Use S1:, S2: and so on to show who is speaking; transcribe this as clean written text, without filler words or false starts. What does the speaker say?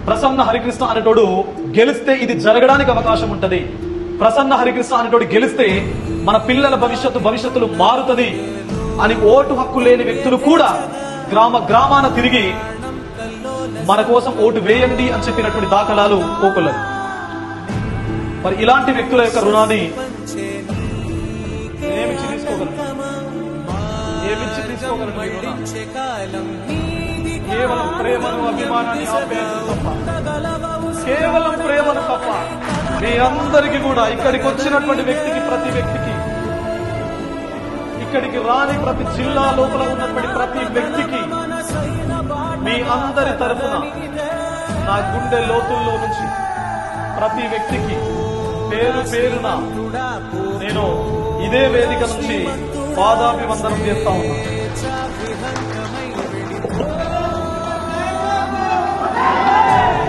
S1: ప్రసన్న హరికృష్ణ అనేటోడు గెలిస్తే ఇది జరగడానికి అవకాశం ఉంటది. ప్రసన్న హరికృష్ణ అనేటోడు గెలిస్తే మన పిల్లల భవిష్యత్తులు మారుతుంది అని ఓటు హక్కు లేని వ్యక్తులు కూడా గ్రామాన తిరిగి మన కోసం ఓటు వేయండి అని చెప్పినటువంటి దాఖలాలు పోకులేదు. మరి ఇలాంటి వ్యక్తుల యొక్క రుణాన్ని ఏమిచ్చి తీసుకోగలరు? కేవలం ప్రేమను, అభిమానాన్ని, ఆప్యాయతను తప్ప, కేవలం ప్రేమను తప్ప. మీ అందరికీ కూడా ఇక్కడికి వచ్చినటువంటి వ్యక్తికి, ప్రతి వ్యక్తికి, ఇక్కడికి రాని ప్రతి జిల్లా లోపల ఉన్నటువంటి ప్రతి వ్యక్తికి మీ అందరి తరఫున నా గుండె లోతుల్లో నుంచి ప్రతి వ్యక్తికి పేరు పేరున నేను ఇదే వేదిక నుంచి పాదాభివందనం చేస్తా ఉన్నాను.